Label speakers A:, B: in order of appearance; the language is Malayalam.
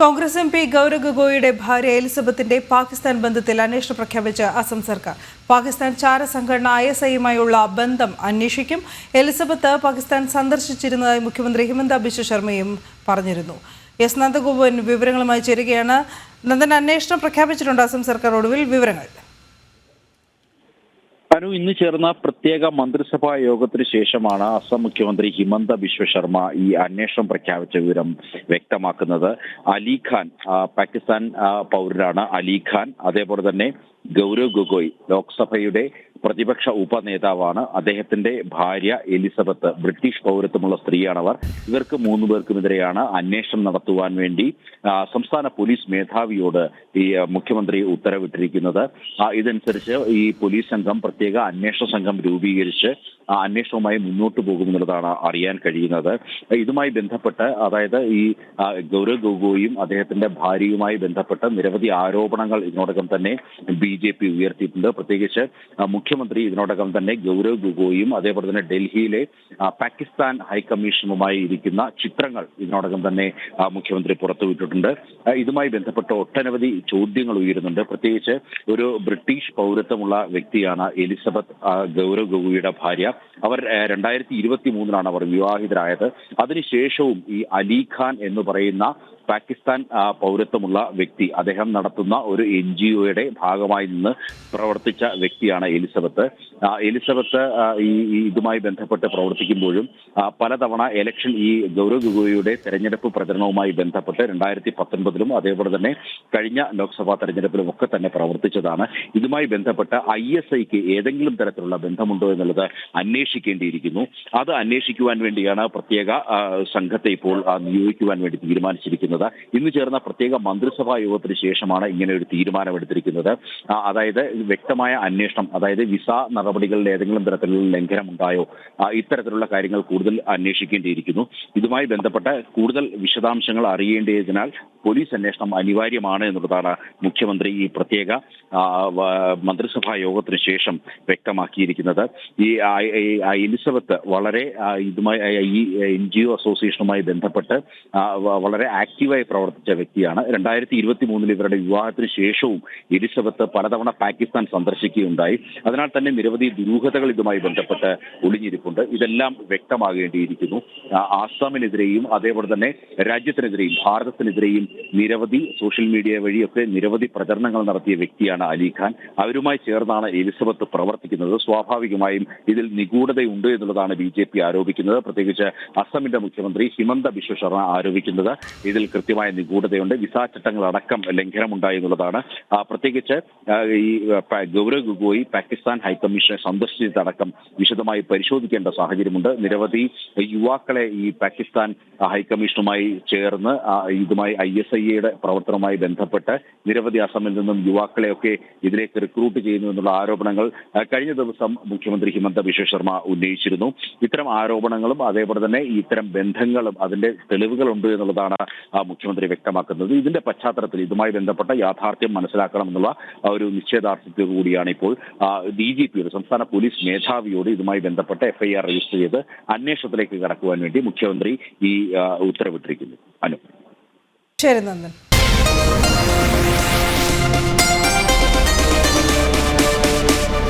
A: കോൺഗ്രസ് എം പി ഗൗരവ് ഗൊഗോയിയുടെ ഭാര്യ എലിസബത്തിന്റെ പാകിസ്ഥാൻ ബന്ധത്തിൽ അന്വേഷണം പ്രഖ്യാപിച്ച അസം സർക്കാർ. പാകിസ്ഥാൻ ചാരസംഘടന ISIയുമായുള്ള ബന്ധം അന്വേഷിക്കും. എലിസബത്ത് പാകിസ്ഥാൻ സന്ദർശിച്ചിരുന്നതായി മുഖ്യമന്ത്രി ഹിമന്ത ബിശ്വ ശർമ്മയും പറഞ്ഞിരുന്നു. എസ് നന്ദഗോപൻ വിവരങ്ങളുമായി ചേരുകയാണ്. നന്ദൻ, അന്വേഷണം പ്രഖ്യാപിച്ചിട്ടുണ്ട് അസം സർക്കാർ. ഒടുവിൽ വിവരങ്ങൾ.
B: ഇന്ന് ചേർന്ന പ്രത്യേക മന്ത്രിസഭാ യോഗത്തിന് ശേഷമാണ് അസം മുഖ്യമന്ത്രി ഹിമന്ത ബിശ്വ ശർമ്മ ഈ അന്വേഷണം പ്രഖ്യാപിച്ച വിവരം വ്യക്തമാക്കുന്നത്. അലിഖാൻ, പാകിസ്ഥാൻ പൗരനാണ് അലിഖാൻ. അതേപോലെ തന്നെ ഗൗരവ് ഗൊഗോയ് ലോക്സഭയുടെ പ്രതിപക്ഷ ഉപനേതാവാണ്. അദ്ദേഹത്തിന്റെ ഭാര്യ എലിസബത്ത് ബ്രിട്ടീഷ് പൗരത്വമുള്ള സ്ത്രീയാണവർ. ഇവർക്ക് 3 പേർക്കുമെതിരെയാണ് അന്വേഷണം നടത്തുവാൻ വേണ്ടി സംസ്ഥാന പോലീസ് മേധാവിയോട് ഈ മുഖ്യമന്ത്രി ഉത്തരവിട്ടിരിക്കുന്നത്. ഇതനുസരിച്ച് ഈ പോലീസ് സംഘം പ്രത്യേക അന്വേഷണ സംഘം രൂപീകരിച്ച് അന്വേഷണവുമായി മുന്നോട്ട് പോകുമെന്നുള്ളതാണ് അറിയാൻ കഴിയുന്നത്. ഇതുമായി ബന്ധപ്പെട്ട്, അതായത് ഈ ഗൗരവ് ഗൊഗോയും അദ്ദേഹത്തിന്റെ ഭാര്യയുമായി ബന്ധപ്പെട്ട് നിരവധി ആരോപണങ്ങൾ ഇതിനോടകം തന്നെ BJP ഉയർത്തിയിട്ടുണ്ട്. പ്രത്യേകിച്ച് മുഖ്യമന്ത്രി ഇതിനോടകം തന്നെ ഗൗരവ് ഗൊഗോയും അതേപോലെ തന്നെ ഡൽഹിയിലെ പാകിസ്ഥാൻ ഹൈക്കമ്മീഷനുമായി ഇരിക്കുന്ന ചിത്രങ്ങൾ ഇതിനോടകം തന്നെ മുഖ്യമന്ത്രി പുറത്തുവിട്ടിട്ടുണ്ട്. ഇതുമായി ബന്ധപ്പെട്ട് ഒട്ടനവധി ചോദ്യങ്ങൾ ഉയരുന്നുണ്ട്. പ്രത്യേകിച്ച് ഒരു ബ്രിട്ടീഷ് പൗരത്വമുള്ള വ്യക്തിയാണ് എലിസബത്ത് ഗൗരവ് ഗൊഗോയുടെ ഭാര്യ. അവർ 2023 അവർ വിവാഹിതരായത്. അതിനുശേഷവും ഈ അലിഖാൻ എന്ന് പറയുന്ന പാകിസ്ഥാൻ പൗരത്വമുള്ള വ്യക്തി, അദ്ദേഹം നടത്തുന്ന ഒരു NGOയുടെ ഭാഗമായി നിന്ന് പ്രവർത്തിച്ച വ്യക്തിയാണ് എലിസബത്ത്. ഇതുമായി ബന്ധപ്പെട്ട് പ്രവർത്തിക്കുമ്പോഴും പലതവണ ഇലക്ഷൻ, ഈ ഗൗരവ് ഗൊഗോയിയുടെ തെരഞ്ഞെടുപ്പ് പ്രചരണവുമായി ബന്ധപ്പെട്ട് 2019 അതേപോലെ തന്നെ കഴിഞ്ഞ ലോക്സഭാ തെരഞ്ഞെടുപ്പിലും ഒക്കെ തന്നെ പ്രവർത്തിച്ചതാണ്. ഇതുമായി ബന്ധപ്പെട്ട് ISIക്ക് ഏതെങ്കിലും തരത്തിലുള്ള ബന്ധമുണ്ടോ എന്നുള്ളത് അന്വേഷിക്കേണ്ടിയിരിക്കുന്നു. അത് അന്വേഷിക്കുവാൻ വേണ്ടിയാണ് പ്രത്യേക സംഘത്തെ ഇപ്പോൾ നിയോഗിക്കുവാൻ വേണ്ടി തീരുമാനിച്ചിരിക്കുന്നത്. ഇന്ന് ചേർന്ന പ്രത്യേക മന്ത്രിസഭാ യോഗത്തിന് ശേഷമാണ് ഇങ്ങനെ ഒരു തീരുമാനമെടുത്തിരിക്കുന്നത്. അതായത് വ്യക്തമായ അന്വേഷണം, അതായത് വിസ നടപടികളിൽ ഏതെങ്കിലും തരത്തിലുള്ള ലംഘനം ഉണ്ടായോ, ഇത്തരത്തിലുള്ള കാര്യങ്ങൾ കൂടുതൽ അന്വേഷിക്കേണ്ടിയിരിക്കുന്നു. ഇതുമായി ബന്ധപ്പെട്ട കൂടുതൽ വിശദാംശങ്ങൾ അറിയേണ്ടതിനാൽ പോലീസ് അന്വേഷണം അനിവാര്യമാണ് എന്നുള്ളതാണ് മുഖ്യമന്ത്രി ഈ പ്രത്യേക മന്ത്രിസഭാ യോഗത്തിന് ശേഷം വ്യക്തമാക്കിയിരിക്കുന്നത്. ഈ എലിസബത്ത് വളരെ ഇതുമായി ഈ NGO അസോസിയേഷനുമായി ബന്ധപ്പെട്ട് വളരെ ആക്റ്റീവായി പ്രവർത്തിച്ച വ്യക്തിയാണ്. 2023 ഇവരുടെ വിവാഹത്തിന് ശേഷവും എലിസബത്ത് പലതവണ പാകിസ്ഥാൻ സന്ദർശിക്കുകയുണ്ടായി. അതിനാൽ തന്നെ നിരവധി ദുരൂഹതകൾ ഇതുമായി ബന്ധപ്പെട്ട് ഒളിഞ്ഞിരിപ്പുണ്ട്. ഇതെല്ലാം വ്യക്തമാകേണ്ടിയിരിക്കുന്നു. ആസാമിനെതിരെയും അതേപോലെ തന്നെ രാജ്യത്തിനെതിരെയും ഭാരതത്തിനെതിരെയും നിരവധി സോഷ്യൽ മീഡിയ വഴിയൊക്കെ നിരവധി പ്രചരണങ്ങൾ നടത്തിയ വ്യക്തിയാണ് അലിഖാൻ. അവരുമായി ചേർന്നാണ് എലിസബത്ത് പ്രവർത്തിക്കുന്നത്. സ്വാഭാവികമായും ഇതിൽ നിഗൂഢതയുണ്ട് എന്നുള്ളതാണ് BJP ആരോപിക്കുന്നത്. പ്രത്യേകിച്ച് അസമിന്റെ മുഖ്യമന്ത്രി ഹിമന്ത ബിശ്വ ശർമ്മ ആരോപിക്കുന്നത് ഇതിൽ കൃത്യമായ നിഗൂഢതയുണ്ട്, വിസാ ചട്ടങ്ങളടക്കം ലംഘനമുണ്ടായി എന്നുള്ളതാണ്. പ്രത്യേകിച്ച് ഈ ഗൗരവ് ഗൊഗോയി പാകിസ്ഥാൻ ഹൈക്കമ്മീഷനെ സന്ദർശിച്ചതടക്കം വിശദമായി പരിശോധിക്കേണ്ട സാഹചര്യമുണ്ട്. നിരവധി യുവാക്കളെ ഈ പാകിസ്ഥാൻ ഹൈക്കമ്മീഷനുമായി ചേർന്ന് ഇതുമായി ISIയുടെ പ്രവർത്തനവുമായി ബന്ധപ്പെട്ട് നിരവധി അസമിൽ നിന്നും യുവാക്കളെയൊക്കെ ഇതിലേക്ക് റിക്രൂട്ട് ചെയ്യുന്നു എന്നുള്ള ആരോപണങ്ങൾ കഴിഞ്ഞ ദിവസം മുഖ്യമന്ത്രി ഹിമന്ത ബിശ്വ ശർമ്മ ഉന്നയിച്ചിരുന്നു. ഇത്തരം ആരോപണങ്ങളും അതേപോലെ തന്നെ ഇത്തരം ബന്ധങ്ങളും അതിന്റെ തെളിവുകളുണ്ട് എന്നുള്ളതാണ് മുഖ്യമന്ത്രി വ്യക്തമാക്കുന്നത്. ഇതിന്റെ പശ്ചാത്തലത്തിൽ ഇതുമായി ബന്ധപ്പെട്ട യാഥാർത്ഥ്യം മനസ്സിലാക്കണമെന്നുള്ള ഒരു നിശ്ചയദാർഢ്യത്തോടു കൂടിയാണ് ഇപ്പോൾ DGP സംസ്ഥാന പോലീസ് മേധാവിയോട് ഇതുമായി ബന്ധപ്പെട്ട FIR രജിസ്റ്റർ ചെയ്ത് അന്വേഷണത്തിലേക്ക് കടക്കുവാൻ വേണ്ടി മുഖ്യമന്ത്രി ഈ ഉത്തരവിട്ടിരിക്കുന്നു.
A: ശരി, നന്ദൻ.